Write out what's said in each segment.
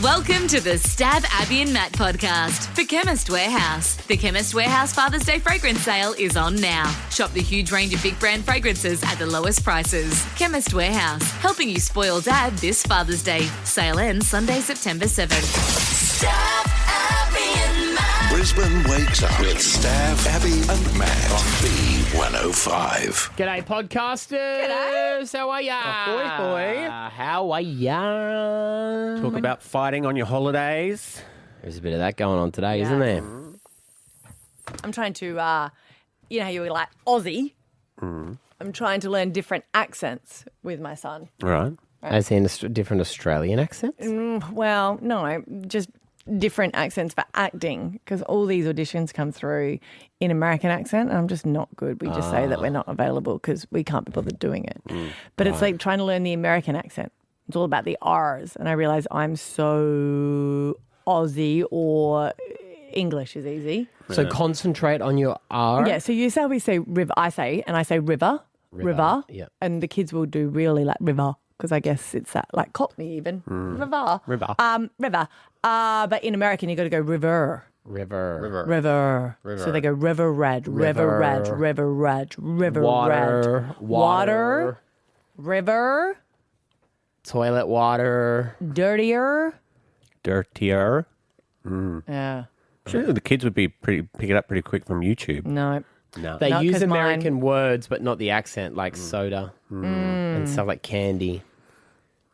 Welcome to the Stav, Abby and Matt podcast for Chemist Warehouse. The Chemist Warehouse Father's Day fragrance sale is on now. Shop the huge range of big brand fragrances at the lowest prices. Chemist Warehouse, helping you spoil dad this Father's Day. Sale ends Sunday, September 7th. Stav, Abby and Matt. Brisbane wakes up with Stav, Abby and Matt on B105. G'day, podcasters. How are ya? Ahoy, How are ya? Talk about fighting on your holidays. There's a bit of that going on today, isn't there? I'm trying to, you know how you were like Aussie? I'm trying to learn different accents with my son. Right. As in a different Australian accent? Well, no, just different accents for acting because all these auditions come through in American accent and I'm just not good. We just say that we're not available because we can't be bothered doing it. But it's like trying to learn the American accent. It's all about the R's and I realise I'm so Aussie or English is easy. So concentrate on your R. Yeah, so you say we say river, I say river, yeah. and the kids will do really like river because I guess it's that like Cockney even. River. River. But in American you got to go river. River. So they go river red, river red, river red, river red. Water. River. Toilet water. Dirtier. Dirtier. Yeah. Sure, the kids would be pick it up pretty quick from YouTube. No. No. They Not use 'cause American words, but not the accent, like soda and stuff like candy.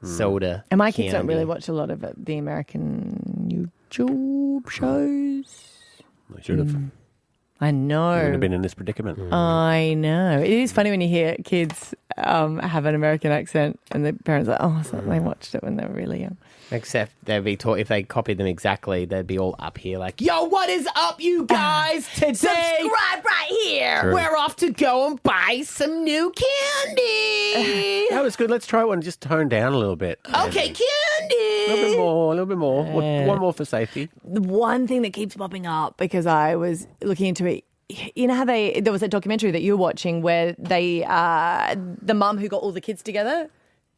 Soda. And my kids don't candy. really watch a lot of the American YouTube shows. I should have. I know. Wouldn't have been in this predicament. I know. It is funny when you hear kids have an American accent and the parents are like, oh, so they watched it when they were really young. Except they'd be taught if they copied them exactly, they'd be all up here like, yo, what is up, you guys? Today, Subscribe right here. True. we're off to go and buy some new candy. That was good. Let's try one. Just tone down a little bit. Okay, candy. A little bit more. One more for safety. The one thing that keeps popping up because I was looking into it, you know how there was a documentary that you were watching where they, the mum who got all the kids together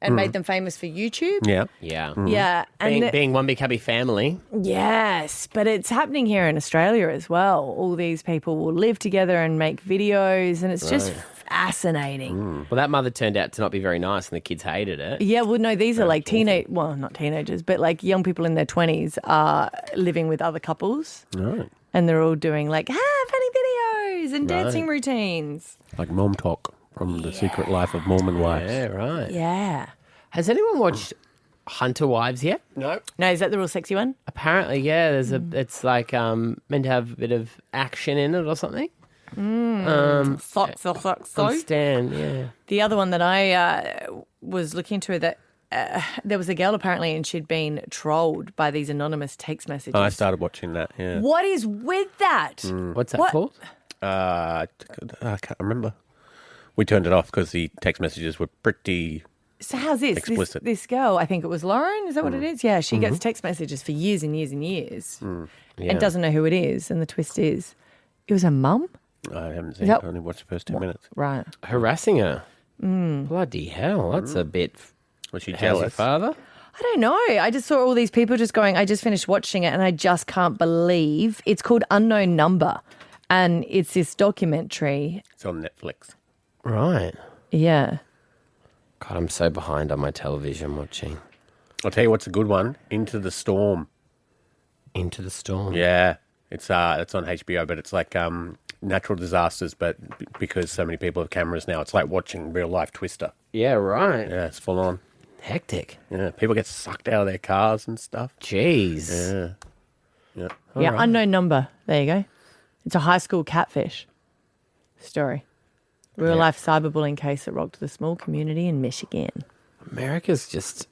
and made them famous for YouTube. Yeah. Yeah. Yeah. And Being one big happy family. yes, but it's happening here in Australia as well. All these people will live together and make videos and it's just fascinating. Well, that mother turned out to not be very nice and the kids hated it. Yeah, well, no, these are like not teenagers, but like young people in their 20s are living with other couples. Right. And they're all doing like, funny videos and dancing routines. Like Mom Talk from The Secret Life of Mormon Wives. Yeah, right. Yeah. Has anyone watched Hunter Wives yet? No. No, is that the real sexy one? Apparently, yeah. There's it's like meant to have a bit of action in it or something. Socks. On Stan, yeah. The other one that I was looking into that there was a girl apparently and she'd been trolled by these anonymous text messages. I started watching that, yeah. What is with that? What's that What? called? I can't remember. We turned it off because the text messages were pretty... So how's this? Explicit. This girl, I think it was Lauren, is that what it is? Yeah, she gets text messages for years and years and years Yeah. and doesn't know who it is. And the twist is, it was her mum? I haven't seen Yep. it. I only watched the first 2 minutes. Right. Harassing her. Bloody hell, that's a bit... Was she How's your jealous? father? I don't know. I just saw all these people just going, I just finished watching it and I just can't believe. It's called Unknown Number and it's this documentary. It's on Netflix. Right. Yeah. God, I'm so behind on my television watching. I'll tell you what's a good one. Into the Storm. Into the Storm. Yeah. It's on HBO, but it's like natural disasters, but because so many people have cameras now, it's like watching real life Twister. Yeah, right. Yeah, it's full on. Hectic. Yeah, people get sucked out of their cars and stuff. Jeez. Yeah. Yeah, Unknown Number. There you go. It's a high school catfish story. Real life cyberbullying case that rocked the small community in Michigan. America's just...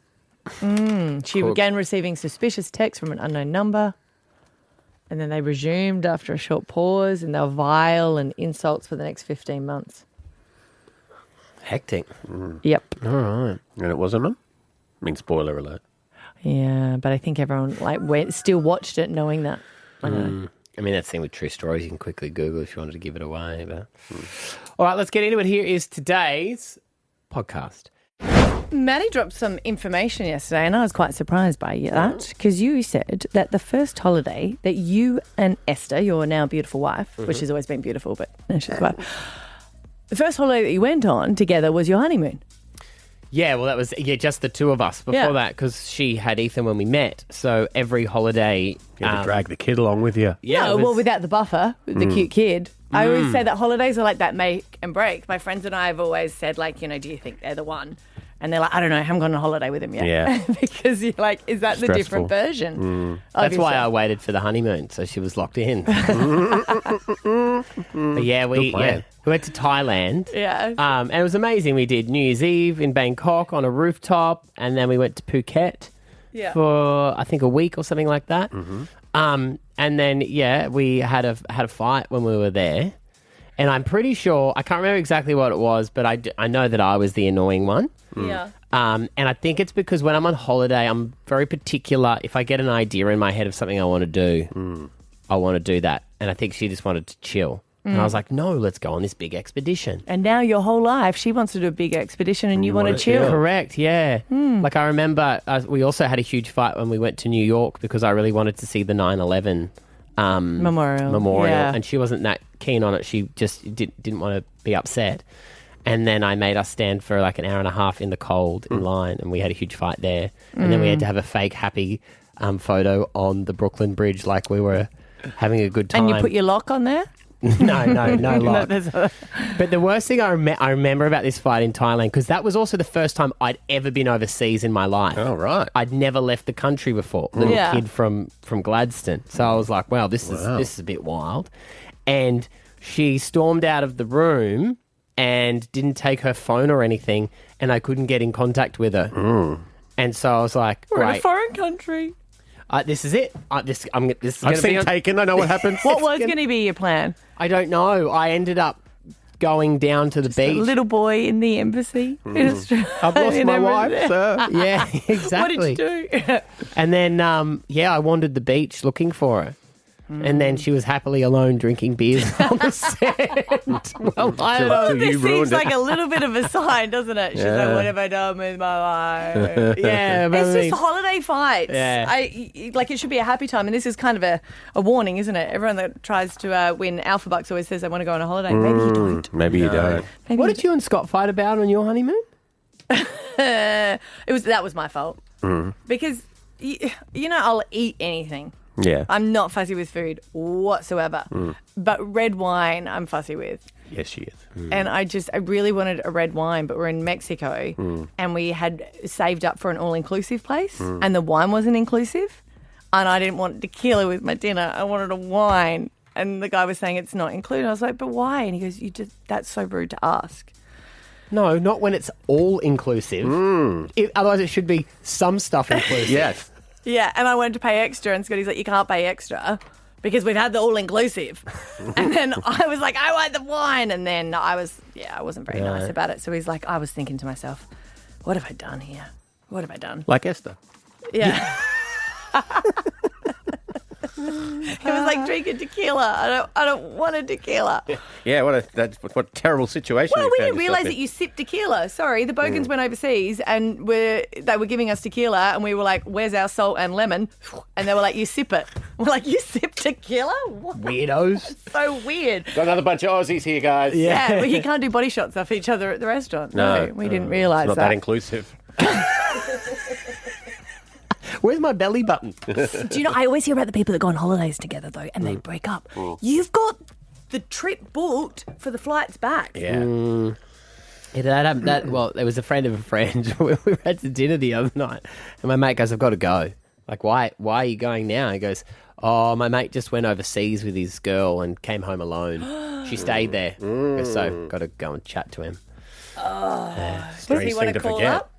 She began receiving suspicious texts from an unknown number, and then they resumed after a short pause, and they were vile and insults for the next 15 months. Hectic. Yep. All right. And it wasn't them? I mean, spoiler alert. Yeah, but I think everyone still watched it knowing that. I know. I mean, that thing with true stories, you can quickly Google if you wanted to give it away. But... All right, let's get into it. Here is today's podcast. Maddie dropped some information yesterday, and I was quite surprised by that because you said that the first holiday that you and Esther, your now beautiful wife, which has always been beautiful, but now she's a wife, the first holiday that you went on together was your honeymoon. Yeah, well, that was just the two of us before that because she had Ethan when we met. So every holiday... You had to drag the kid along with you. Yeah, well, without the buffer, with the cute kid. I always say that holidays are like that make and break. My friends and I have always said, like, do you think they're the one? And they're like, I don't know, I haven't gone on a holiday with him yet. Yeah. Because you're like, is that the different version? That's why I waited for the honeymoon, so she was locked in. But yeah, we went to Thailand. Yeah. And it was amazing. We did New Year's Eve in Bangkok on a rooftop, and then we went to Phuket for, I think, a week or something like that. And then, we had a fight when we were there. And I'm pretty sure, I can't remember exactly what it was, but I know that I was the annoying one. Yeah. And I think it's because when I'm on holiday, I'm very particular. If I get an idea in my head of something I want to do, I want to do that. And I think she just wanted to chill. And I was like, no, let's go on this big expedition. And now your whole life, she wants to do a big expedition and you want to chill. Correct, yeah. Like I remember we also had a huge fight when we went to New York because I really wanted to see the 9/11 memorial. Yeah. And she wasn't that keen on it. She just didn't want to be upset. And then I made us stand for like an hour and a half in the cold in line, and we had a huge fight there. And then we had to have a fake happy photo on the Brooklyn Bridge like we were having a good time. And you put your lock on there? No lock. But the worst thing I remember about this fight in Thailand, because that was also the first time I'd ever been overseas in my life. Oh, right. I'd never left the country before. Little kid from Gladstone. So I was like, wow, this is a bit wild. And she stormed out of the room and didn't take her phone or anything, and I couldn't get in contact with her. And so I was like, We're in a great. foreign country. This is it. This is I've gonna seen be Taken. I know what happens. What was going to be your plan? I don't know. I ended up going down to the A beach. little boy in the embassy in Australia. I've lost my wife, sir. Yeah, exactly. What did you do? And then, I wandered the beach looking for her. And then she was happily alone drinking beers on the sand. Well, I don't know. So This you ruined seems like it. a little bit of a sign, doesn't it? She's like, what have I done with my life? Yeah, but It's I mean, just holiday fights. Yeah. It should be a happy time. And this is kind of a warning, isn't it? Everyone that tries to win Alpha Bucks always says they want to go on a holiday. Maybe you don't. Maybe you don't. Maybe what did you and Scott fight about on your honeymoon? That was my fault. Because, I'll eat anything. Yeah. I'm not fussy with food whatsoever. But red wine, I'm fussy with. Yes, she is. And I really wanted a red wine, but we're in Mexico and we had saved up for an all-inclusive place and the wine wasn't inclusive. And I didn't want tequila with my dinner. I wanted a wine. And the guy was saying it's not included. I was like, but why? And he goes, that's so rude to ask. No, not when it's all inclusive. Otherwise, it should be some stuff inclusive. Yes. Yeah, and I wanted to pay extra, and Scotty's like, you can't pay extra because we've had the all-inclusive. And then I was like, I want the wine. And then I wasn't very nice about it. So he's like, I was thinking to myself, what have I done here? What have I done? Like Esther. Yeah. It was like drinking tequila. I don't want a tequila. Yeah, what a terrible situation. Well, you we found didn't realise yourself that in. you sip tequila. Sorry, the Bogans went overseas and they were giving us tequila and we were like, where's our salt and lemon? And they were like, you sip it. We're like, you sip tequila? What? Weirdos. So weird. Got another bunch of Aussies here, guys. Yeah, but you can't do body shots off each other at the restaurant. No, we didn't realise It's not that. that inclusive. Where's my belly button? Do you know, I always hear about the people that go on holidays together, though, and they break up. You've got the trip booked for the flights back. Yeah. Well, there was a friend of a friend. We were at the dinner the other night, and my mate goes, I've got to go. Like, why are you going now? He goes, oh, my mate just went overseas with his girl and came home alone. She stayed there. So, got to go and chat to him. Does he want to call up?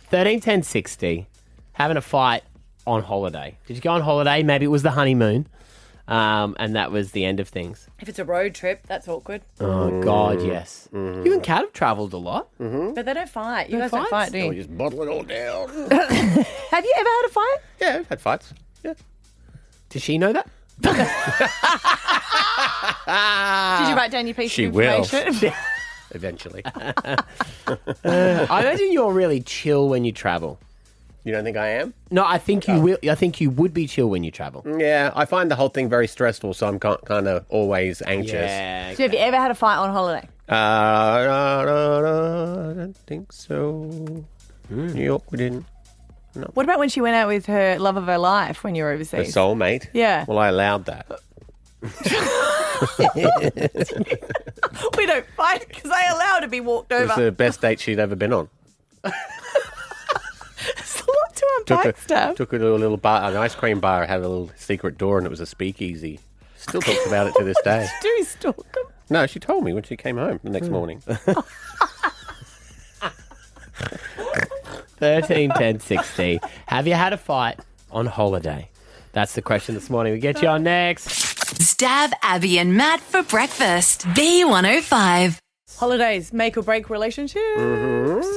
13, 10, 60. Having a fight on holiday. Did you go on holiday? Maybe it was the honeymoon. And that was the end of things. If it's a road trip, that's awkward. Oh, God, yes. You and Kat have travelled a lot. But they don't fight. You guys don't fights? fight, do you? We just bottle it all down. Have you ever had a fight? Yeah, we've had fights. Yeah. Does she know that? Did you write down your piece She of will. information? eventually. I imagine you're really chill when you travel. You don't think I am? No, I think you will. I think you would be chill when you travel. Yeah, I find the whole thing very stressful, so I'm kind of always anxious. Yeah. So have you ever had a fight on holiday? I don't think so. New York, we didn't. What about when she went out with her love of her life when you were A overseas? soulmate? Yeah. Well, I allowed that. We don't fight because I allow her to be walked It was over. the best date she'd ever been on. It's a lot to unpack, Stav. Took her to a little bar, an ice cream bar. It had a little secret door and it was a speakeasy. Still talks about it to this day. Do you stalk him? No, she told me when she came home the next morning. 13, 10, 16. Have you had a fight on holiday? That's the question this morning. We get you on next. Stav, Abby, and Matt for breakfast. B105. Holidays make or break relationships.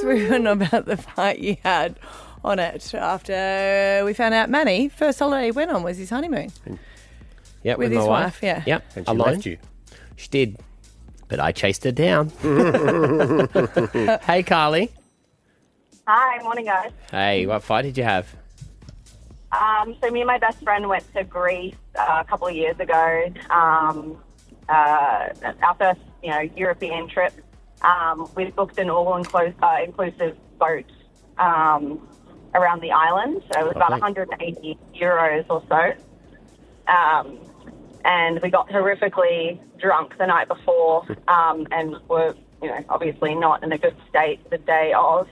We were not about the fight you had on it after we found out Manny, first holiday he went on was his honeymoon Yep, with my his wife. Yeah. Yep, And she alone. left you. She did, but I chased her down. Hey, Carly. Hi, morning guys. Hey, what fight did you have? So me and my best friend went to Greece a couple of years ago. Our first, European trip. We booked an all-inclusive boat around the island. So it was about 180 euros or so. And we got horrifically drunk the night before and were, obviously not in a good state the day of.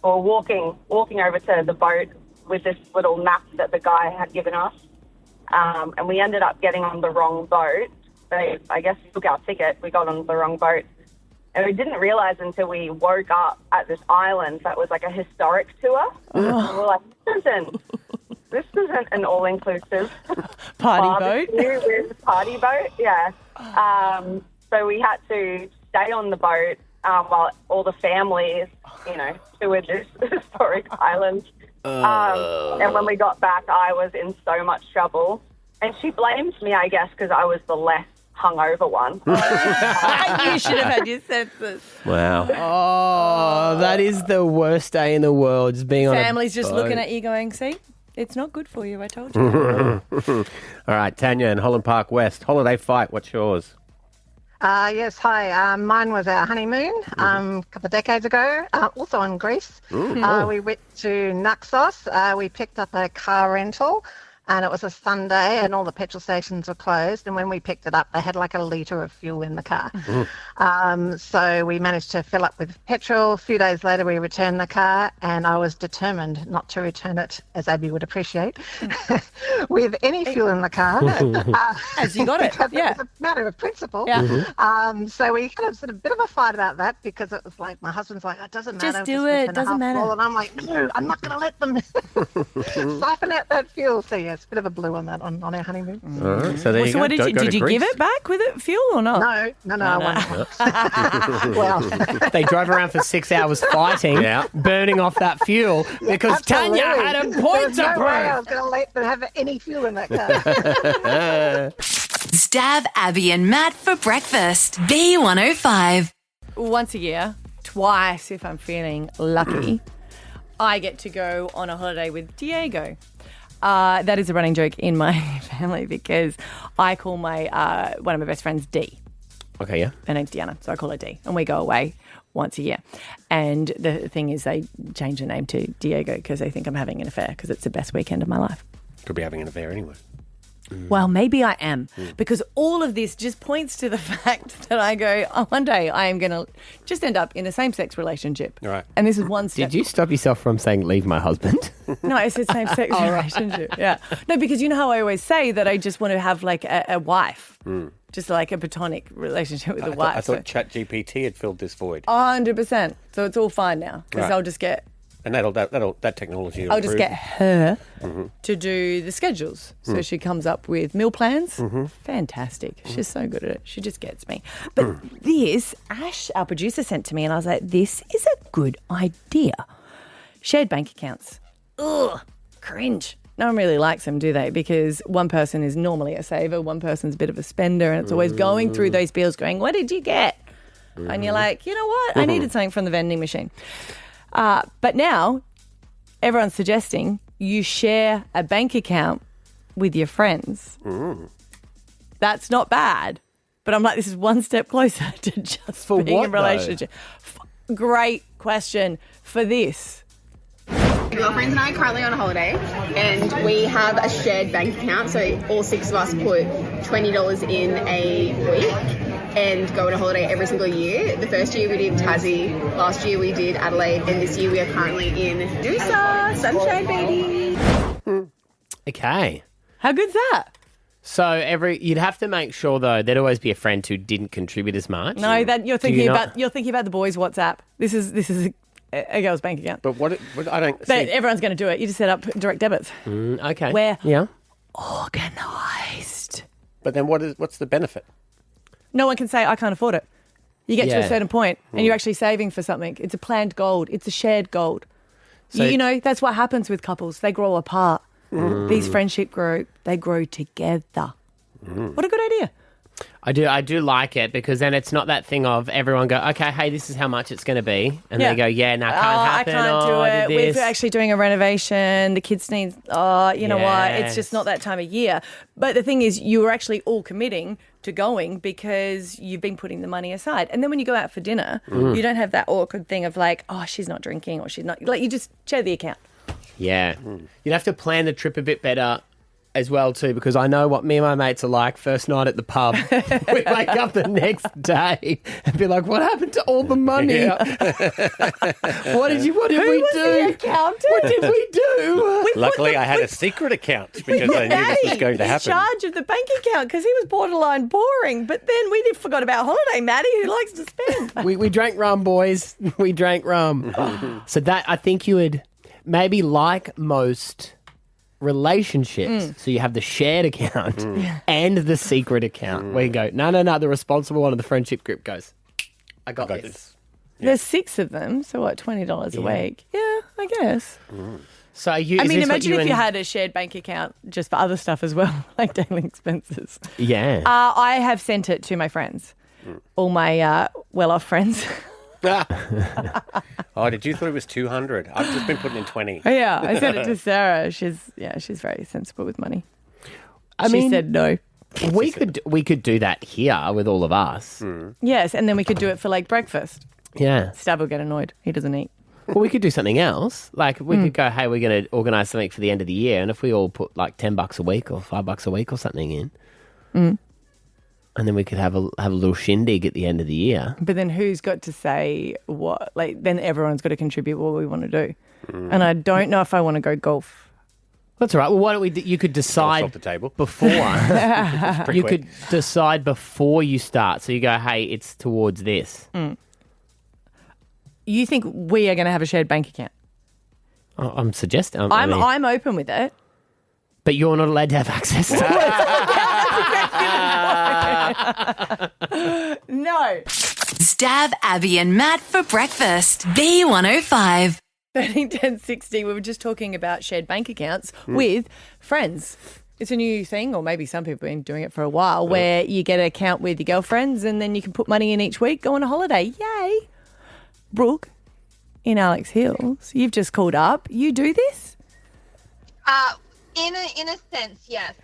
We were walking over to the boat with this little map that the guy had given us. And we ended up getting on the wrong boat. They, I guess, took our ticket. We got on the wrong boat. And we didn't realize until we woke up at this island that was like a historic tour. And we're like, this isn't an all-inclusive Party boat. with party boat, yeah. So we had to stay on the boat while all the families, toured this historic island. And when we got back, I was in so much trouble. And she blamed me, I guess, because I was the less hungover one. You should have had your senses. Wow. Oh, that is the worst day in the world, just being on a Family's just boat. looking at you going, see, it's not good for you, I told you. All right, Tanya in Holland Park West. Holiday fight, what's yours? Yes, hi. Mine was our honeymoon a couple of decades ago, also in Greece. We went to Naxos. We picked up a car rental, and it was a Sunday, and all the petrol stations were closed. And when we picked it up, they had like a litre of fuel in the car. So we managed to fill up with petrol. A few days later, we returned the car, and I was determined not to return it, as Abby would appreciate, with any fuel in the car. As you got it, yeah. It's a matter of principle. Yeah. So we had a sort of bit of a fight about that because it was like my husband's like, it doesn't matter. Just do it. Doesn't matter. Full. And I'm like, no, I'm not going to let them siphon out that fuel. So yeah, it's a bit of a blue on that on our honeymoon. All right, so there you So go. what did Go you to give Greece. it back with it fuel or not? No, I won't. Well, They drove around for 6 hours fighting, burning off that fuel because Tanya had a point to no way I prove. was going to let them have any fuel in that car. Stav, Abby, and Matt for breakfast. B105. Once a year, twice if I'm feeling lucky, I get to go on a holiday with Diego. That is a running joke in my family because I call my one of my best friends D. Okay, yeah. Her name's Deanna, so I call her D. And we go away once a year. And the thing is they change the name to Diego because they think I'm having an affair because it's the best weekend of my life. Could be having an affair anyway. Well, maybe I am because all of this just points to the fact that I go, one day I am going to just end up in a same-sex relationship. Right. And this is one step. Did you stop yourself from saying leave my husband? No, I said same-sex relationship. Yeah. No, because you know how I always say that I just want to have like a wife, just like a platonic relationship with a wife. I thought ChatGPT had filled this void. 100%. So it's all fine now because Right. I'll just get And that technology will I'll just improve. get her to do the schedules. So she comes up with meal plans. Fantastic. She's so good at it. She just gets me. But this, Ash, our producer, sent to me and I was like, this is a good idea. Shared bank accounts. Ugh, cringe. No one really likes them, do they? Because one person is normally a saver, one person's a bit of a spender, and it's always going through those bills going, what did you get? and you're like, you know what? I needed something from the vending machine. But now everyone's suggesting you share a bank account with your friends. That's not bad. But I'm like, this is one step closer to just For being what, in a relationship. Great question for this. Girlfriends and I are currently on a holiday and we have a shared bank account, so all 6 of us put $20 in a week and go on a holiday every single year. The first year we did Tassie, last year we did Adelaide, and this year we are currently in Noosa, Sunshine baby. Okay. How good's that? So you'd have to make sure though there'd always be a friend who didn't contribute as much. No, that you're thinking you about the boys' WhatsApp. This is a girl's bank account. But what I don't But see. everyone's going to do it. You just set up direct debits. Okay. We're Yeah. organised. But then what's the benefit? No one can say, I can't afford it. You get to a Yeah. certain point and you're actually saving for something. It's a planned goal. It's a shared goal. So- You know, that's what happens with couples. They grow apart. These friendship they grow together. What a good idea. I do like it because then it's not that thing of everyone go, okay, hey, this is how much it's going to be. And Yeah. they go, yeah, no, can't I happen. can't do I it. did We're this. actually doing a renovation. The kids need, you know what? It's Yes. just not that time of year. But the thing is, you were actually all committing to going because you've been putting the money aside. And then when you go out for dinner, you don't have that awkward thing of like, oh, she's not drinking or she's not. Like, you just share the account. Yeah. You'd have to plan the trip a bit better as well too, because I know what me and my mates are like. First night at the pub, we wake up the next day and be like, "What happened to all the money? What did we Who do? was the accountant? What did we do?" Luckily, I had a secret account because I knew this was going to in happen. charge of the bank account because he was borderline boring. But then we forgot about holiday Maddie, who likes to spend. We drank rum, boys. We drank rum. So that I think you would maybe like most relationships. So you have the shared account and the secret account where you go, no, the responsible one of the friendship group goes, I got this. There's 6 of them, so what, $20 a week? Yeah, I guess. So I mean, imagine if you had a shared bank account just for other stuff as well, like daily expenses. Yeah. I have sent it to my friends, all my well-off friends. Oh, did you thought it was 200? I've just been putting in 20. Yeah, I sent it to Sarah. She's very sensible with money. She mean, said no. we could do that here with all of us. Yes, and then we could do it for like breakfast. Yeah. Stav will get annoyed. He doesn't eat. Well, we could do something else. Like we could go, hey, we're going to organise something for the end of the year, and if we all put like $10 a week or $5 a week or something in, and then we could have a little shindig at the end of the year. But then who's got to say what? Like, then everyone's got to contribute what we want to do. And I don't know if I want to go golf. That's all right. Well, why don't we? You could decide off the table. before. Pretty You quick. could decide before you start. So you go, hey, it's towards this. You think we are going to have a shared bank account? I'm suggesting. I'm open with it. but you're not allowed to have access to it. No. Stav, Abby, and Matt for breakfast. B105. 13, 10, 60, we were just talking about shared bank accounts with friends. It's a new thing, or maybe some people have been doing it for a while, where you get an account with your girlfriends and then you can put money in each week, go on a holiday. Yay. Brooke, in Alex Hills, you've just called up. You do this? In a sense, yes.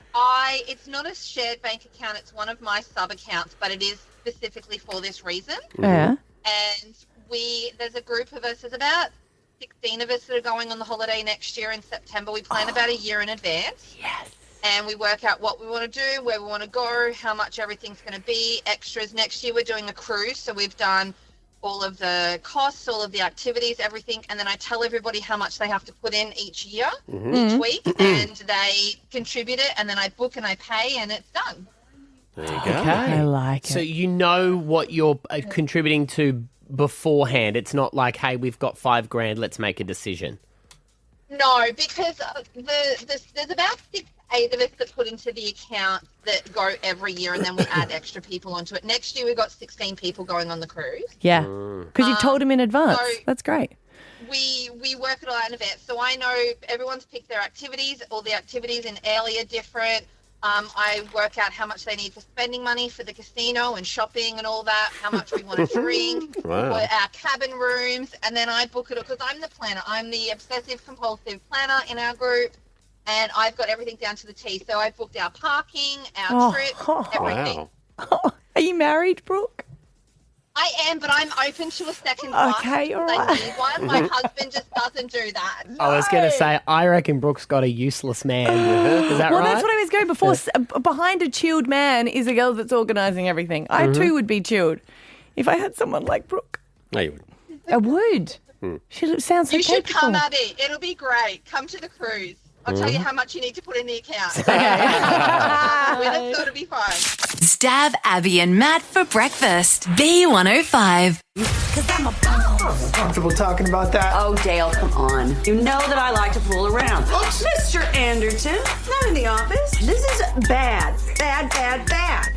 It's not a shared bank account. It's one of my sub accounts, but it is specifically for this reason. Yeah. And there's a group of us. There's about 16 of us that are going on the holiday next year in September. We plan about a year in advance. Yes. And we work out what we want to do, where we want to go, how much everything's going to be, extras. Next year we're doing a cruise, so we've done all of the costs, all of the activities, everything, and then I tell everybody how much they have to put in each year, each week, and they contribute it, and then I book and I pay, and it's done. There you go. Okay. I like So it. you know what you're contributing to beforehand. It's not like, hey, we've got $5,000, let's make a decision. No, because there's about 6-8 of us that put into the account that go every year, and then we add extra people onto it. Next year we've got 16 people going on the cruise. Yeah. Because you've told them in advance. so- That's great. We work it all out in advance, so I know everyone's picked their activities. All the activities in Ailey are different. I work out how much they need for spending money for the casino and shopping and all that, how much we want to drink, for our cabin rooms, and then I book it because I'm the planner. I'm the obsessive-compulsive planner in our group, and I've got everything down to the T. So I've booked our parking, our trips, everything. Are you married, Brooke? I am, but I'm open to a second wife. Okay, all because right. I need one. My husband just doesn't do that. I was going to say, I reckon Brooke's got a useless man with her. Is that Well, right? that's what I was going before. Behind a chilled man is a girl that's organising everything. I too would be chilled if I had someone like Brooke. No, you wouldn't. I would. She sounds so You should capable. come, Abby. It'll be great. Come to the cruise. I'll tell you how much you need to put in the account. With it, so it'll be fine. Stav, Abby, and Matt for breakfast. B105. Comfortable talking about that? Oh, Dale, come on. You know that I like to fool around. Mr. Anderton, not in the office. This is bad. Bad, bad, bad.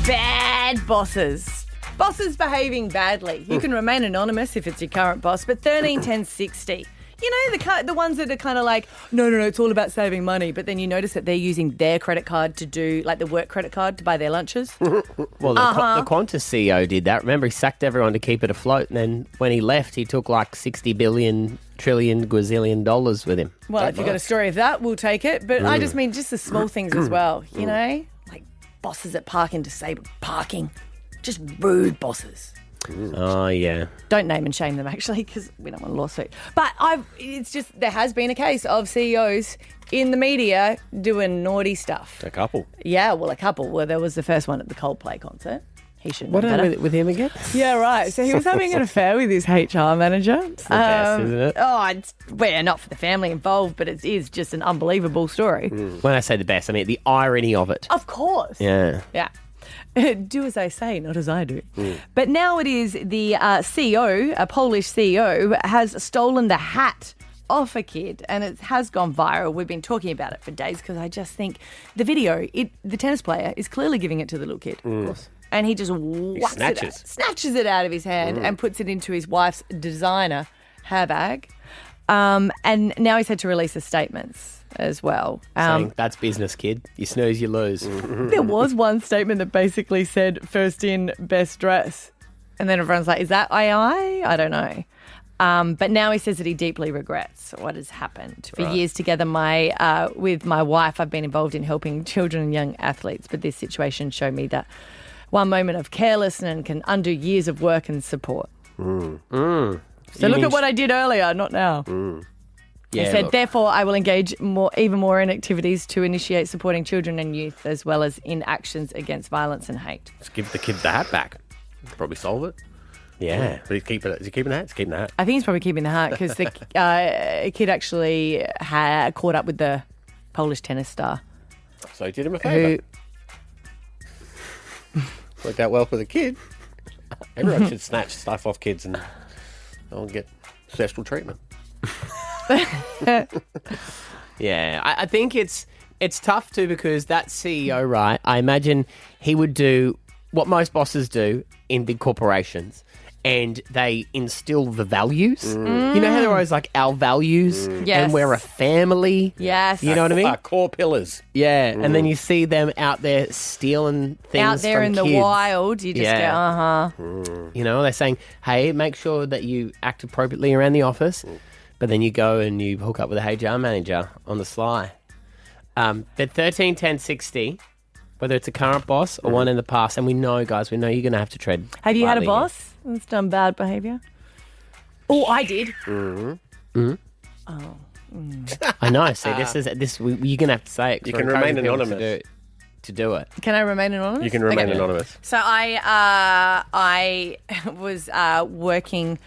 Bad bosses. Bosses behaving badly. You can remain anonymous if it's your current boss, but 13, 10, 60. You know, the ones that are kind of like, no, it's all about saving money. But then you notice that they're using their credit card to do, like the work credit card to buy their lunches. Well, the Qantas CEO did that. Remember, he sacked everyone to keep it afloat. And then when he left, he took like 60 billion, trillion, gazillion dollars with him. Well, if you've got a story of that, we'll take it. But I just mean just the small things as well, you know? Like bosses that park in disabled parking. Just rude bosses. Oh, yeah. Don't name and shame them, actually, because we don't want a lawsuit. But it's just there has been a case of CEOs in the media doing naughty stuff. A couple. Yeah, well, a couple. Well, there was the first one at the Coldplay concert. He should know What better. happened with him again? Yeah, right. So he was having an affair with his HR manager. It's the best, isn't it? Well, not for the family involved, but it is just an unbelievable story. When I say the best, I mean the irony of it. Of course. Yeah. Yeah. Do as I say, not as I do. But now it is the CEO, a Polish CEO, has stolen the hat off a kid and it has gone viral. We've been talking about it for days because I just think the video, the tennis player is clearly giving it to the little kid. Of course. And he just snatches it out of his hand and puts it into his wife's designer handbag. And now he's had to release the statements as well. Saying, that's business, kid. You snooze, you lose. There was one statement that basically said first in, best dress. And then everyone's like, is that II? I don't know. But now he says that he deeply regrets what has happened. For years together, with my wife, I've been involved in helping children and young athletes. But this situation showed me that one moment of carelessness can undo years of work and support. So look at what I did earlier, not now. Yeah, He said, look. therefore, I will engage even more in activities to initiate supporting children and youth as well as in actions against violence and hate. Just give the kid the hat back. Probably solve it. Yeah. But is he keeping the hat? He's keeping the hat. I think he's probably keeping the hat because the kid actually had caught up with the Polish tennis star. So he did him a favour. Worked out well for the kid. Everyone should snatch stuff off kids and they'll get special treatment. Yeah, I think it's tough too because that CEO, right, I imagine he would do what most bosses do in big corporations and they instill the values. You know how they're always like, our values Yes. and we're a family? Yes. You know what I mean? Our core pillars. Yeah, and then you see them out there stealing things Out there from in the kids. wild, you just Yeah. go, You know, they're saying, hey, make sure that you act appropriately around the office. But then you go and you hook up with a HR manager on the sly. But 13, 10, 60, whether it's a current boss or one in the past, and we know, guys, you're going to have to tread Have you had a lightly boss that's done bad behaviour? Oh, I did. here. I know. See, you're going to have to say it. 'cause You we're can remain encouraging people anonymous. To do it. Can I remain anonymous? You can remain Okay. anonymous. So I was working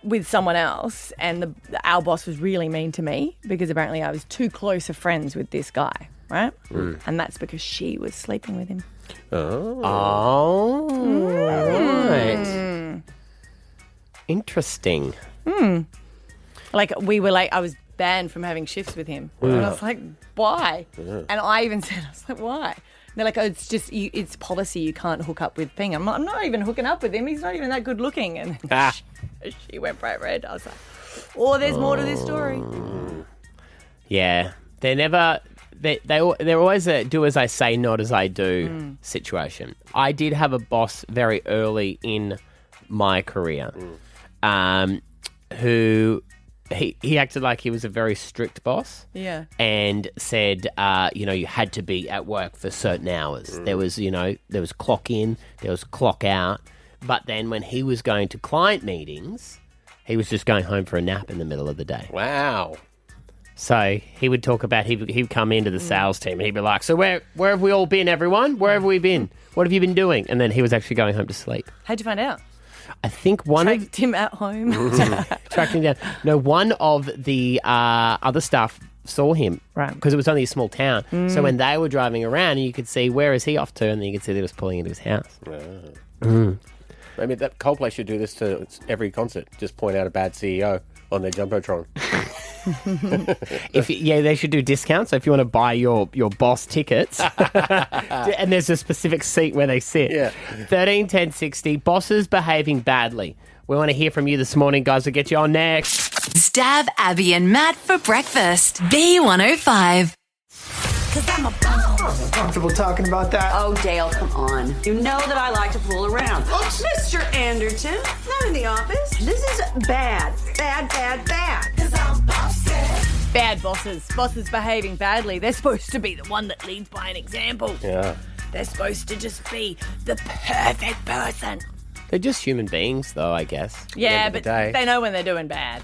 with someone else, and our boss was really mean to me because apparently I was too close of friends with this guy, right? And that's because she was sleeping with him. Oh, right. Interesting. Like I was banned from having shifts with him, and I was like, why? And I even said, I was like, why? And they're like, oh, it's just it's policy. You can't hook up with Ping. I'm not even hooking up with him. He's not even that good looking. And she went bright red. I was like, oh, there's more to this story. Yeah, they're never. they're always a do as I say, not as I do situation. I did have a boss very early in my career who he acted like he was a very strict boss. Yeah. And said, you had to be at work for certain hours. There was clock in, there was clock out. But then when he was going to client meetings, he was just going home for a nap in the middle of the day. Wow. So he would talk about, he'd come into the sales team and he'd be like, so where have we all been, everyone? Where have we been? What have you been doing? And then he was actually going home to sleep. How'd you find out? I think Tracked him at home. tracked him down. No, one of the other staff saw him. Right. Because it was only a small town. So when they were driving around, you could see, where is he off to? And then you could see that he was pulling into his house. Maybe that Coldplay should do this to every concert. Just point out a bad CEO on their Jumbotron. They should do discounts. So if you want to buy your boss tickets, and there's a specific seat where they sit. Yeah. 13 10 60. Bosses behaving badly. We want to hear from you this morning, guys. We'll get you on next. Stav, Abby and Matt for breakfast. B105. Comfortable talking about that? Oh, Dale, come on. You know that I like to fool around. Oops. Mr. Anderton, not in the office. This is bad. Bad, bad, bad. Bad bosses. Bosses behaving badly. They're supposed to be the one that leads by an example. Yeah. They're supposed to just be the perfect person. They're just human beings, though, I guess. Yeah, but they know when they're doing bad.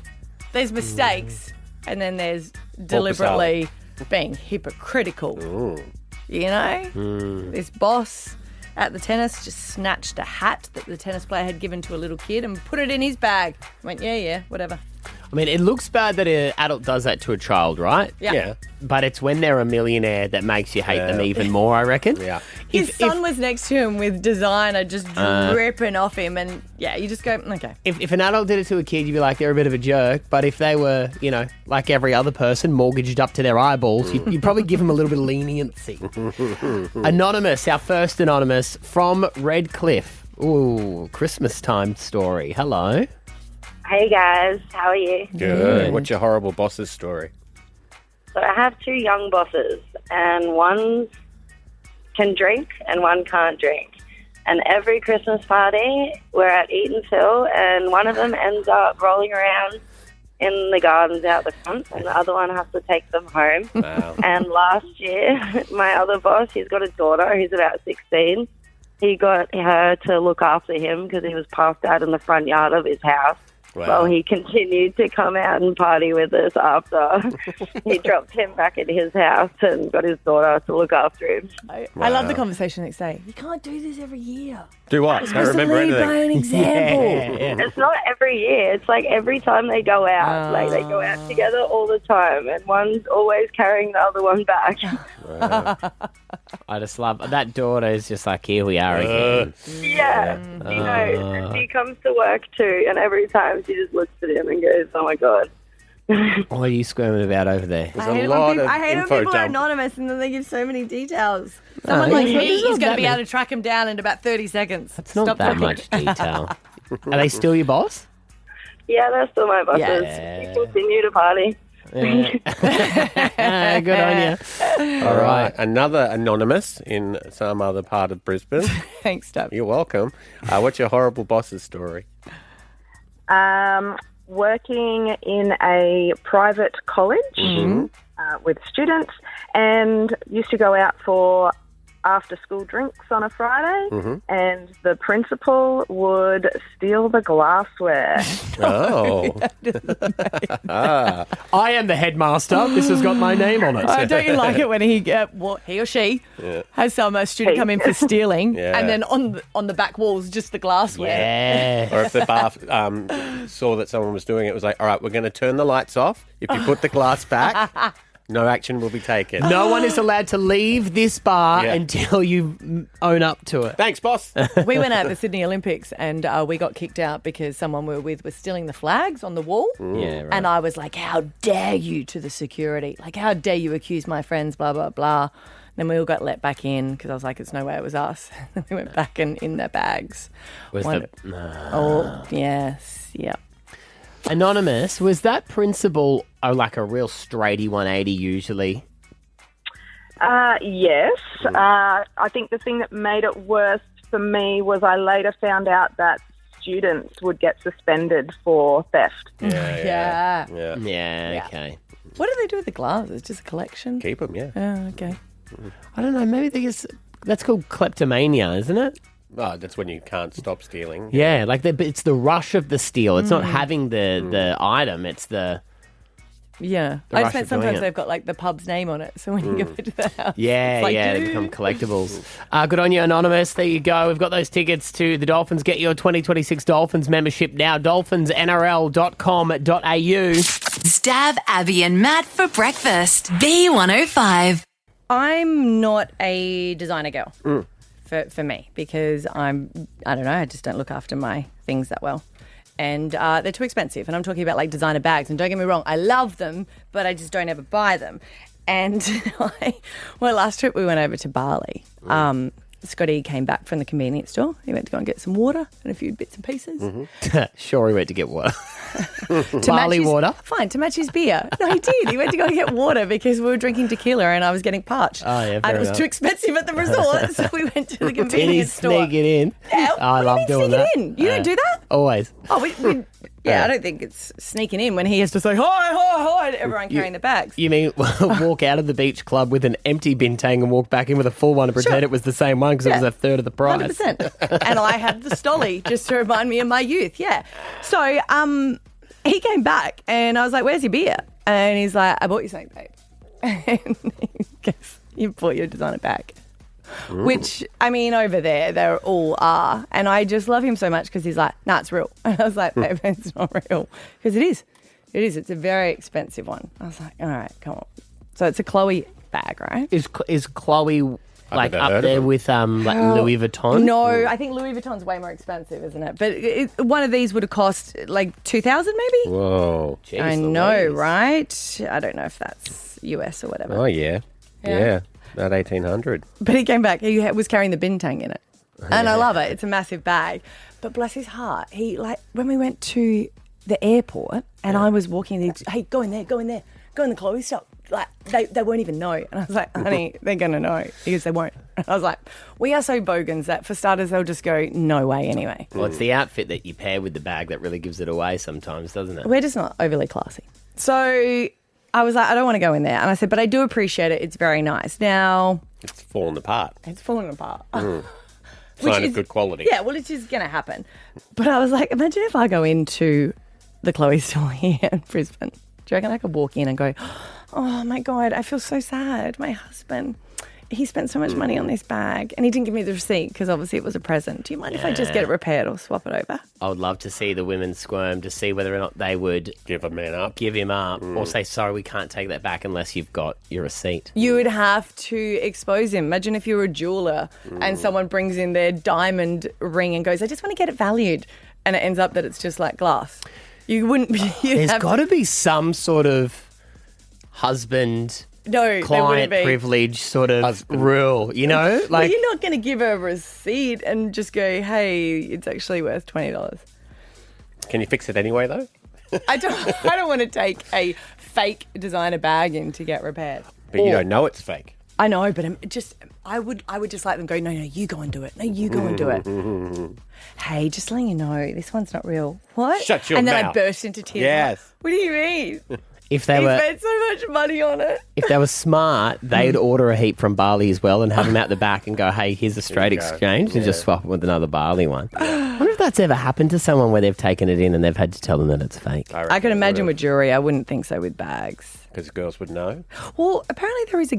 There's mistakes, and then there's deliberately being hypocritical. You know? This boss at the tennis just snatched a hat that the tennis player had given to a little kid and put it in his bag. Went, yeah, whatever. I mean, it looks bad that an adult does that to a child, right? Yeah. But it's when they're a millionaire that makes you hate them even more, I reckon. Yeah. His son was next to him with designer just dripping off him, and you just go, okay. If an adult did it to a kid, you'd be like, they're a bit of a jerk. But if they were, like every other person, mortgaged up to their eyeballs, you'd probably give them a little bit of leniency. Anonymous, our first anonymous from Redcliffe. Ooh, Christmas time story. Hello. Hey guys, how are you? Good. What's your horrible boss's story? So I have two young bosses, and one can drink and one can't drink. And every Christmas party, we're at Eatansville, and one of them ends up rolling around in the gardens out the front, and the other one has to take them home. Wow. And last year, my other boss, he's got a daughter who's about 16. He got her to look after him because he was passed out in the front yard of his house. Wow. Well, he continued to come out and party with us after he dropped him back at his house and got his daughter to look after him. I love the conversation next day. You can't do this every year. Do what? Don't remember lead anything. by an example. Yeah. It's not every year. It's like every time they go out. Like they go out together all the time, and one's always carrying the other one back. I just love that daughter is just like, here we are again. Yeah, she knows. And she comes to work too, and every time she just looks at him and goes, "Oh my god." What are you squirming about over there? There's a lot of I hate when info people are dump. anonymous and then they give so many details. Someone like me is going to be able to track him down in about 30 seconds. It's not that much detail. Are they still your boss? Yeah, they're still my bosses. Yeah. We continue to party. Good on you. All right. Another anonymous in some other part of Brisbane. Thanks, Stav. You're welcome. What's your horrible boss's story? Working in a private college with students, and used to go out for after-school drinks on a Friday, and the principal would steal the glassware. Oh. I am the headmaster. This has got my name on it. Don't you like it when he or she has some student come in for stealing, and then on the back walls just the glassware. Yeah. Or if the bar saw that someone was doing it, it was like, all right, we're going to turn the lights off. If you put the glass back, no action will be taken. No one is allowed to leave this bar until you own up to it. Thanks, boss. We went out at the Sydney Olympics and we got kicked out because someone we were with was stealing the flags on the wall. Yeah, right. And I was like, how dare you to the security? Like, how dare you accuse my friends, blah, blah, blah. Then we all got let back in because I was like, it's no way it was us. We went back in their bags. Oh, yes, yeah. Anonymous, was that principal like a real straighty 180 usually? Yes. I think the thing that made it worse for me was I later found out that students would get suspended for theft. Yeah. Yeah, okay. What do they do with the gloves? It's just a collection? Keep them, yeah. Oh, okay. I don't know, maybe that's called kleptomania, isn't it? Oh, that's when you can't stop stealing. Yeah, like it's the rush of the steal. It's not having the item, it's the... Yeah. The I rush just meant of doing sometimes it. they've got like the pub's name on it. So when you go to the house, Yeah, it's like, they dude. become collectibles. Good on you, Anonymous. There you go. We've got those tickets to the Dolphins. Get your 2026 Dolphins membership now. dolphinsnrl.com.au. Stav, Abby and Matt for breakfast. B105. I'm not a designer girl for me because I don't know, I just don't look after my things that well. And they're too expensive. And I'm talking about like designer bags. And don't get me wrong, I love them, but I just don't ever buy them. And last trip we went over to Bali. Scotty came back from the convenience store. He went to go and get some water and a few bits and pieces. Sure, he went to get water. To Barley match his- water? Fine, to match his beer. No, he did. He went to go and get water because we were drinking tequila and I was getting parched. Oh, yeah, and fair it was enough. too expensive at the resort, so we went to the Did he convenience store. sneak it in? Yeah, I love doing sneak that. it in? You don't do that? Always. Oh, I don't think it's sneaking in when he has to say, hi, to everyone carrying the bags. You mean walk out of the beach club with an empty bintang and walk back in with a full one and pretend it was the same one because it was a third of the price? 100%. And I had the stolly just to remind me of my youth, yeah. So he came back and I was like, where's your beer? And he's like, I bought you something, babe. And he goes, you bought your designer bag. Which, I mean, over there, they all are. And I just love him so much because he's like, nah, it's real. And I was like, babe, it's not real. Because it is. It is. It's a very expensive one. I was like, all right, come on. So it's a Chloe bag, right? Is Chloe like never up heard of there them. with like Louis Vuitton? No, I think Louis Vuitton's way more expensive, isn't it? But one of these would have cost like $2,000 maybe? Whoa. Jeez I know, Louise. right? I don't know if that's US or whatever. Oh, yeah. Yeah. About 1800. But he came back. He was carrying the bintang in it. And I love it. It's a massive bag. But bless his heart, when we went to the airport and I was walking, hey, go in there, go in the Chloe shop. Like, they won't even know. And I was like, honey, they're going to know. He goes, they won't. And I was like, we are so bogans that for starters, they'll just go, no way anyway. Well, it's the outfit that you pair with the bag that really gives it away sometimes, doesn't it? We're just not overly classy. So I was like, I don't want to go in there. And I said, but I do appreciate it. It's very nice. Now, It's fallen apart. it's falling apart. Sign of good quality. Yeah, well, it's just going to happen. But I was like, imagine if I go into the Chloe store here in Brisbane. Do you reckon I could walk in and go, oh my God, I feel so sad. My husband, he spent so much money on this bag and he didn't give me the receipt because obviously it was a present. Do you mind if I just get it repaired or swap it over? I would love to see the women squirm to see whether or not they would Give a man up. give him up or say, sorry, we can't take that back unless you've got your receipt. You would have to expose him. Imagine if you were a jeweler and someone brings in their diamond ring and goes, I just want to get it valued. And it ends up that it's just like glass. You wouldn't be... There's got to be some sort of husband... No, there wouldn't client be. privilege sort of rule, you know? Well, Like, you're not going to give her a receipt and just go, hey, it's actually worth $20. Can you fix it anyway, though? I don't want to take a fake designer bag in to get repaired. But you don't know it's fake. I know, but I would just let them go, no, you go and do it. No, you go and do it. Hey, just letting you know, this one's not real. What? Shut your And then I mouth. burst into tears. Yes. What do you mean? if they He were spent so much money on it. if they were smart, they'd order a heap from Bali as well and have them out the back and go, hey, here's a straight you go. exchange and just swap it with another Bali one. I wonder if that's ever happened to someone where they've taken it in and they've had to tell them that it's fake. I can imagine with jewellery. I wouldn't think so with bags. Because girls would know. Well, apparently there is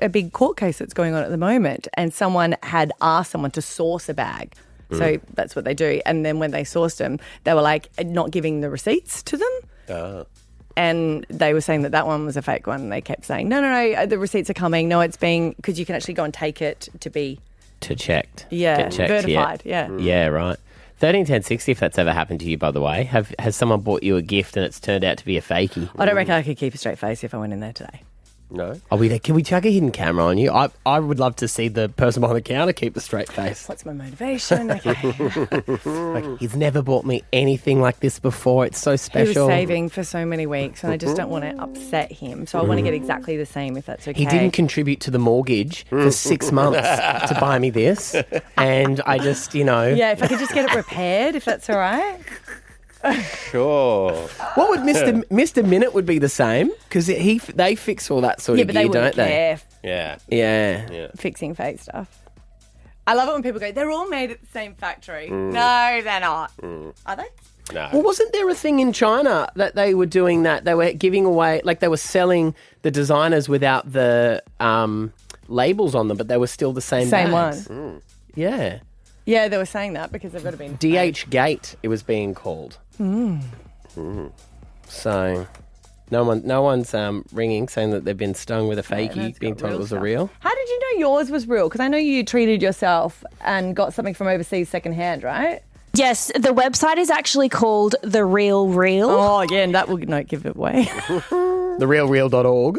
a big court case that's going on at the moment, and someone had asked someone to source a bag. So that's what they do. And then when they sourced them, they were like not giving the receipts to them. And they were saying that one was a fake one. And they kept saying, no, the receipts are coming. No, it's being, because you can actually go and take it to be. Checked. Yeah, Get checked, verified, yeah. Yeah, right. 131060, if that's ever happened to you, by the way. Has someone bought you a gift and it's turned out to be a fakie? I don't reckon I could keep a straight face if I went in there today. No. Can we chuck a hidden camera on you? I would love to see the person behind the counter keep a straight face. What's my motivation? Okay. He's never bought me anything like this before. It's so He special. was saving for so many weeks, and I just don't want to upset him. So I want to get exactly the same, if that's okay. He didn't contribute to the mortgage for 6 months to buy me this, and I just, Yeah, if I could just get it repaired, if that's all right. Sure. What would Mr. Minute would be the same because they fix all that sort Yeah, of but gear, they wouldn't don't they? care Yeah. Yeah. fixing fake stuff. I love it when people go, they're all made at the same factory. No, they're not. Are they? No. Well, wasn't there a thing in China that they were doing that? They were giving away, like they were selling the designers without the labels on them, but they were still the same bags. one. Yeah. Yeah, they were saying that because they've got to be... DH Gate, it was being called. So, no one's ringing saying that they've been stung with a fakie, being told it was a real. How did you know yours was real? Because I know you treated yourself and got something from overseas secondhand, right? Yes, the website is actually called The Real Real. Oh, yeah, and that will not give it away. TheRealReal.org.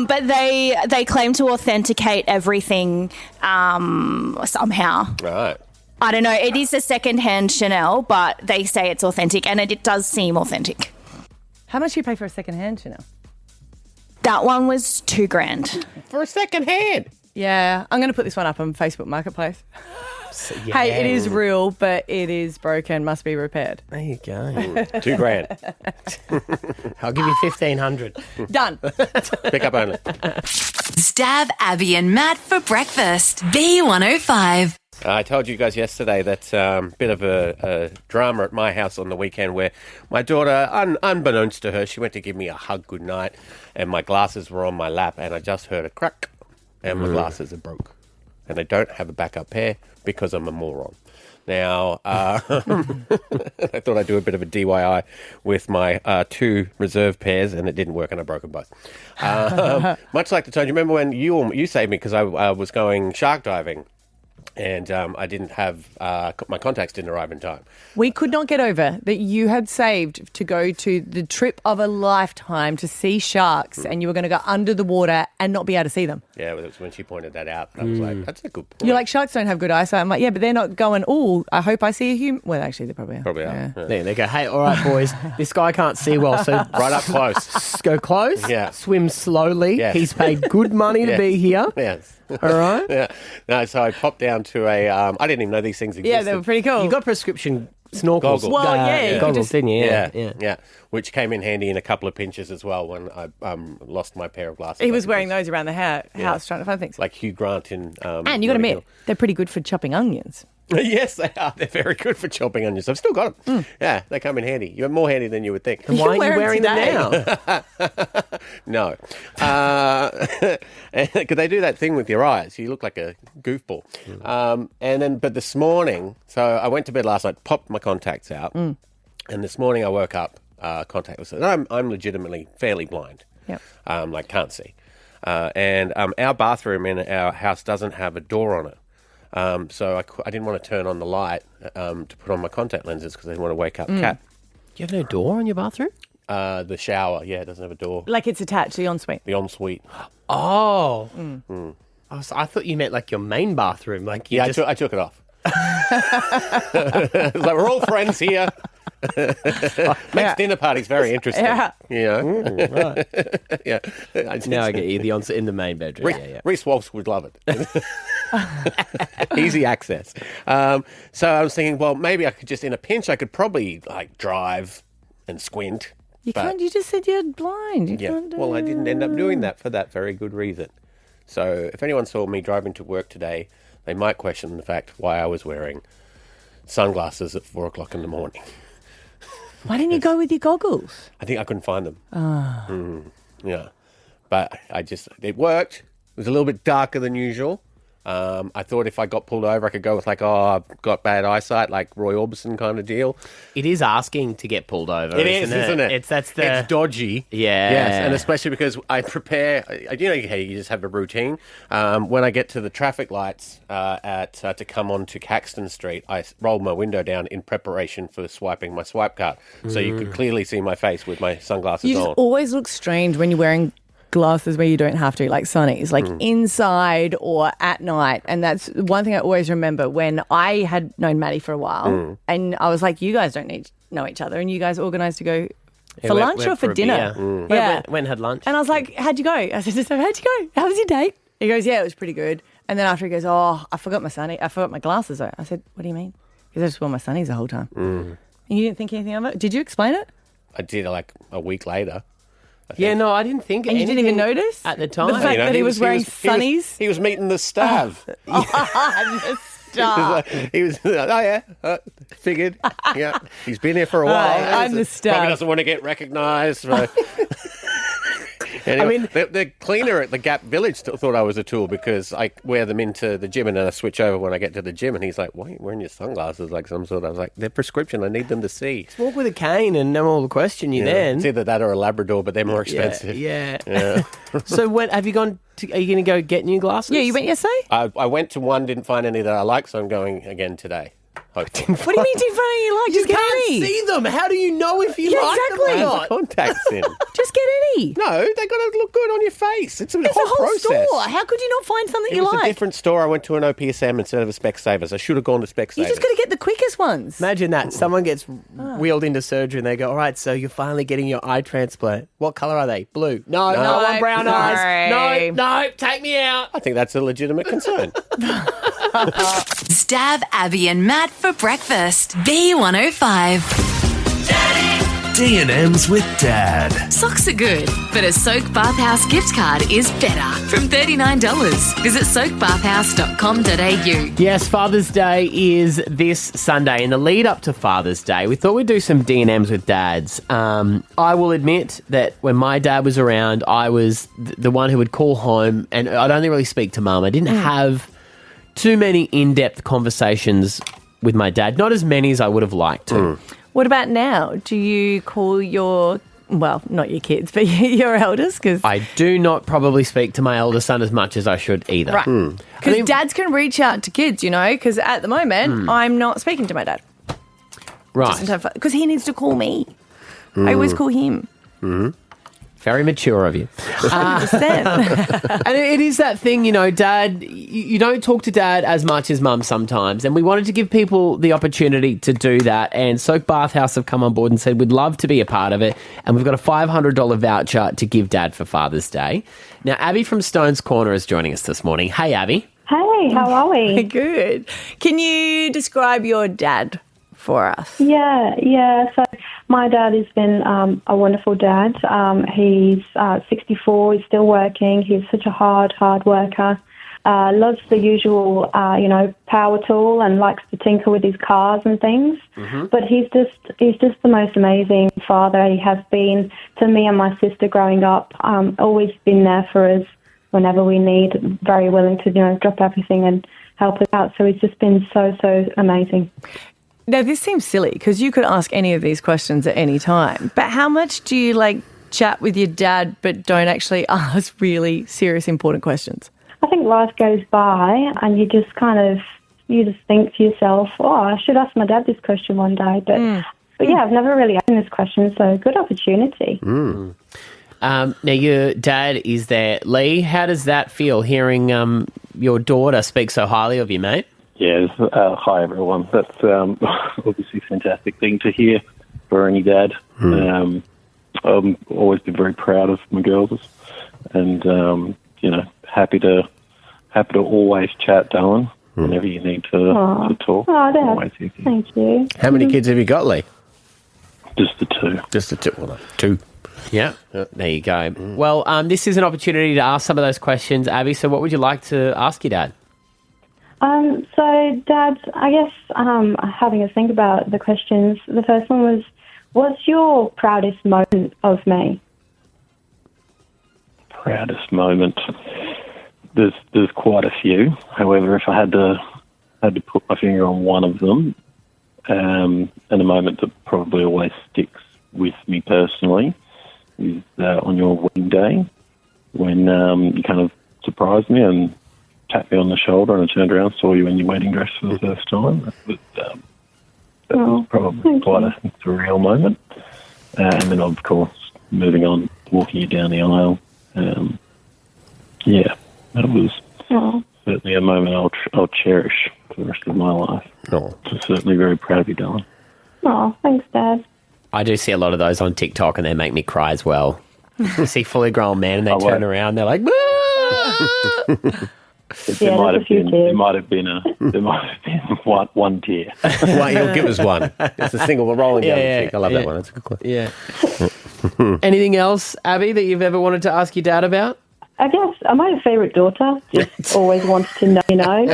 But they claim to authenticate everything somehow. Right. I don't know. It is a second-hand Chanel, but they say it's authentic, and it does seem authentic. How much do you pay for a secondhand Chanel? That one was $2,000. For a second hand. Yeah, I'm going to put this one up on Facebook Marketplace. Yeah. Hey, it is real, but it is broken, must be repaired. There you go. $2,000. I'll give you 1,500. Done. Pick up only. Stav, Abby and Matt for breakfast. B105. I told you guys yesterday that bit of a drama at my house on the weekend where my daughter, unbeknownst to her, she went to give me a hug goodnight and my glasses were on my lap and I just heard a crack and my glasses are broke. And I don't have a backup pair because I'm a moron. Now, I thought I'd do a bit of a DIY with my 2 reserve pairs, and it didn't work, and I broke them both. Much like the time, you remember when you saved me because I was going shark diving, and I didn't have my contacts didn't arrive in time. We could not get over that you had saved to go to the trip of a lifetime to see sharks, and you were going to go under the water and not be able to see them. Yeah, well, it was when she pointed that out. I was like, that's a good point. You're like, sharks don't have good eyesight. I'm like, yeah, but they're not going, oh, I hope I see a human. Well, actually, they probably are. Probably are. Yeah. There, they go, hey, all right, boys, this guy can't see well, so Right up close. go close, Yeah. swim slowly. Yes. He's paid good money to Yes. be here. Yes. All right? Yeah. No, so I popped down to a, I didn't even know these things existed. Yeah, they were pretty cool. You got prescription snorkels. Goggles. Well, yeah, you could goggles, just- didn't you? Yeah. Which came in handy in a couple of pinches as well when I lost my pair of glasses. He was wearing those around the house trying to find things. Like Hugh Grant in... And you got to admit, they're pretty good for chopping onions. Yes, they are. They're very good for chopping onions. I've still got them. Yeah, they come in handy. You're more handy than you would think. And why are you wearing them now? No. Because they do that thing with your eyes. You look like a goofball. But this morning, so I went to bed last night, popped my contacts out, and this morning I woke up, contact was... I'm legitimately fairly blind. Yep. Like can't see. And our bathroom in our house doesn't have a door on it. So I didn't want to turn on the light to put on my contact lenses because I didn't want to wake up Kat. Do you have no door on your bathroom? The shower, yeah, it doesn't have a door. Like it's attached to the ensuite. The ensuite. Oh. I thought you meant like your main bathroom. Like you Yeah, just... I took it off. It's like, we're all friends here. Makes dinner parties very interesting. Yeah. You know? right. Yeah. Now I get you. The in the main bedroom. Yeah. Reese Wolfs would love it. Easy access. So I was thinking, well, maybe I could just, in a pinch, I could probably like drive and squint. You but- can't. You just said you're blind. You Yeah. can't do Well, I didn't end up doing that for that very good reason. So if anyone saw me driving to work today, they might question the fact why I was wearing sunglasses at 4 o'clock in the morning. Why didn't you go with your goggles? I think I couldn't find them. Yeah. But it worked. It was a little bit darker than usual. I thought if I got pulled over, I could go with like, I've got bad eyesight, like Roy Orbison kind of deal. It is asking to get pulled over. Isn't it? It's dodgy. Yeah. Yes, and especially because I prepare. You know, hey, you just have a routine. When I get to the traffic lights to come on to Caxton Street, I rolled my window down in preparation for swiping my swipe card, so you could clearly see my face with my sunglasses You just on. always look strange when you're wearing glasses where you don't have to, like sunnies, like inside or at night. And that's one thing I always remember when I had known Maddie for a while and I was like, you guys don't need to know each other and you guys organised to go for lunch or for dinner. Yeah. When had lunch. And I was like, how'd you go? I said, so how'd you go? How was your date? He goes, yeah, it was pretty good. And then after he goes, oh, I forgot my glasses though. I said, what do you mean? Because I just wore my sunnies the whole time. And you didn't think anything of it? Did you explain it? I did like a week later. Yeah, no, I didn't think. And you didn't even notice at the time. The fact that he was wearing sunnies. He was meeting the Stav. He was. Oh yeah, figured. Yeah, he's been here for a while. I'm the Stav. Probably doesn't want to get recognised. So. Anyway, I mean, the cleaner at the Gap Village thought I was a tool because I wear them into the gym and then I switch over when I get to the gym. And he's like, "Why are you wearing your sunglasses like some sort?" I was like, "They're prescription. I need them to see." Just walk with a cane and no one will question you then. It's either that or a Labrador, but they're more expensive. Yeah. So when have you gone? Are you going to go get new glasses? Yeah, you went yesterday? I went to one, didn't find any that I like, so I'm going again today. What do you mean didn't find any you like? Just You get can't any. see them. How do you know if you like exactly. them or Put not? contacts in. Just get any. No, they got to look good on your face. It's a It's whole a whole process. store. How could you not find something It you was like? a different store. I went to an OPSM instead of a Specsavers. I should have gone to Specsavers. You just got to get the quickest ones. Imagine that. Someone gets wheeled into surgery and they go, all right, so you're finally getting your eye transplant. What colour are they? Blue. No, I want brown eyes. No, take me out. I think that's a legitimate concern. Stav, Abby, and Matt for breakfast. B105. D&M's with Dad. Socks are good, but a Soak Bathhouse gift card is better. From $39. Visit soakbathhouse.com.au. Yes, Father's Day is this Sunday. In the lead up to Father's Day, we thought we'd do some D&Ms with dads. I will admit that when my dad was around, I was the one who would call home, and I'd only really speak to Mum. I didn't have too many in-depth conversations with my dad. Not as many as I would have liked to. What about now? Do you call your, well, not your kids, but your elders? Cause, I do not probably speak to my elder son as much as I should either. right. Because dads can reach out to kids, you know, because at the moment, I'm not speaking to my dad. Right. Because he needs to call me. I always call him. Very mature of you. 100%. And it is that thing, you know, Dad, you don't talk to Dad as much as Mum sometimes. And we wanted to give people the opportunity to do that. And Soak Bathhouse have come on board and said we'd love to be a part of it. And we've got a $500 voucher to give Dad for Father's Day. Now, Abby from Stone's Corner is joining us this morning. Hey, Abby. Hey, how are we? Good. Can you describe your dad for us? Yeah. So my dad has been a wonderful dad. He's 64. He's still working. He's such a hard worker. Loves the usual, power tool and likes to tinker with his cars and things. But he's just the most amazing father. He has been to me and my sister growing up. Always been there for us whenever we need. Very willing to drop everything and help us out. So he's just been so amazing. Now, this seems silly because you could ask any of these questions at any time, but how much do you chat with your dad but don't actually ask really serious, important questions? I think life goes by and you just think to yourself, oh, I should ask my dad this question one day. But yeah, I've never really asked him this question, so good opportunity. Now, your dad is there. Lee, how does that feel, hearing your daughter speak so highly of you, mate? Yes, hi everyone. That's obviously a fantastic thing to hear for any dad. I've always been very proud of my girls, and happy to always chat, darling. Whenever you need to talk. Oh, Dad. Always here. Thank you. How many kids have you got, Lee? Just the two. Just the two. Well, two. Yeah, there you go. Well, this is an opportunity to ask some of those questions, Abby. So what would you like to ask your dad? So, Dad, I guess having a think about the questions, the first one was, what's your proudest moment of me? Proudest moment? There's quite a few. However, if I had to put my finger on one of them, and a moment that probably always sticks with me personally is on your wedding day when you kind of surprised me and tapped me on the shoulder, and I turned around, saw you in your wedding dress for the first time. That was probably quite a surreal moment. And then, of course, moving on, walking you down the aisle yeah, that was certainly a moment I'll cherish for the rest of my life. Oh. So certainly very proud of you, darling. Oh, thanks, Dad. I do see a lot of those on TikTok and they make me cry as well. You see fully grown men and they turn around, they're like, There might have been one tear. Well, you'll give us one. It's a single rolling down the cheek. I love that one. That's a good one. Yeah. Anything else, Abby, that you've ever wanted to ask your dad about? I guess I'm my favourite daughter. Just always wanted to know,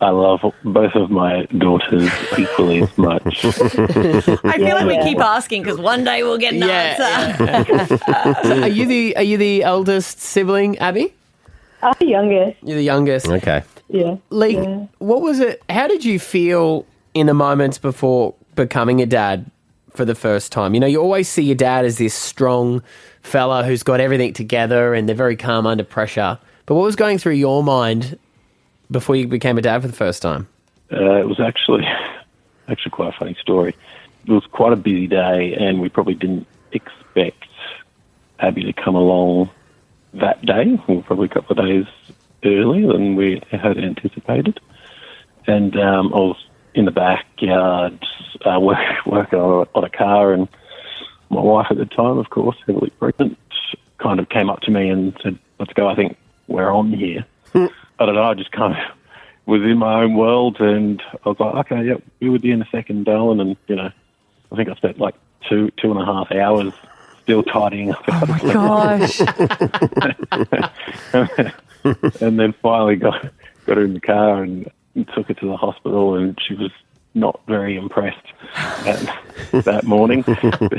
I love both of my daughters equally as much. I feel like we keep asking because one day we'll get an answer. So are you the eldest sibling, Abby? I'm the youngest. You're the youngest. Okay. Yeah. Lee, what was it? How did you feel in the moments before becoming a dad for the first time? You know, you always see your dad as this strong fella who's got everything together and they're very calm under pressure. But what was going through your mind before you became a dad for the first time? It was actually quite a funny story. It was quite a busy day, and we probably didn't expect Abby to come along that day. We were probably a couple of days earlier than we had anticipated. And I was in the backyard working on a car, and my wife at the time, of course, heavily pregnant, kind of came up to me and said, "Let's go, I think we're on here." I don't know, I just kind of was in my own world, and I was like, okay, yep, be with you in a second, darling. And, you know, I think I spent like 2.5 hours still tidying up. Oh, my gosh. And then finally got her in the car and took her to the hospital, and she was not very impressed that morning.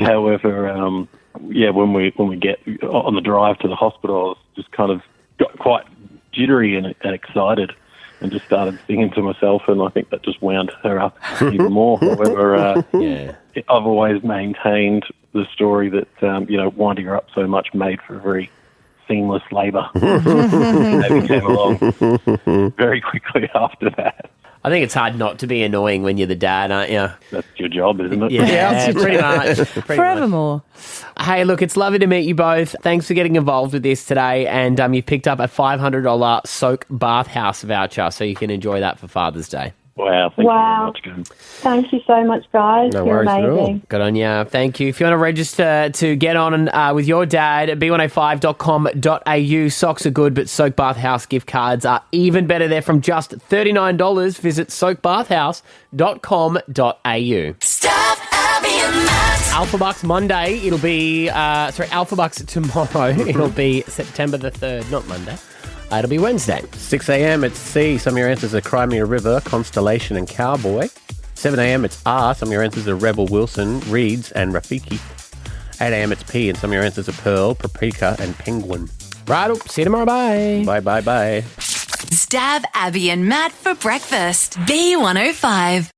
However, when we get on the drive to the hospital, I was just kind of got quite jittery and excited and just started singing to myself, and I think that just wound her up even more. However, I've always maintained the story that, winding her up so much made for a very seamless labour. Baby came along very quickly after that. I think it's hard not to be annoying when you're the dad, aren't you? That's your job, isn't it? Yeah, pretty much. Forevermore. Hey, look, it's lovely to meet you both. Thanks for getting involved with this today. And you've picked up a $500 Soak Bathhouse voucher, so you can enjoy that for Father's Day. Wow, thank you very much, Kim. Thank you so much, guys. No You're worries at all. amazing. Good on you. Thank you. If you want to register to get on with your dad, b105.com.au. Socks are good, but Soak Bathhouse gift cards are even better. They're from just $39. Visit soakbathhouse.com.au. Stav, Abby and Matt. Alpha Bucks Monday. It'll be, Alpha Bucks tomorrow. It'll be September the 3rd, not Monday. It'll be Wednesday. 6 a.m. it's C. Some of your answers are Crimea River, Constellation and Cowboy. 7 a.m. it's R. Some of your answers are Rebel Wilson, Reeds and Rafiki. 8 a.m. it's P. And some of your answers are Pearl, Paprika and Penguin. Right, see you tomorrow. Bye. Bye. Stav, Abby and Matt for breakfast. B105.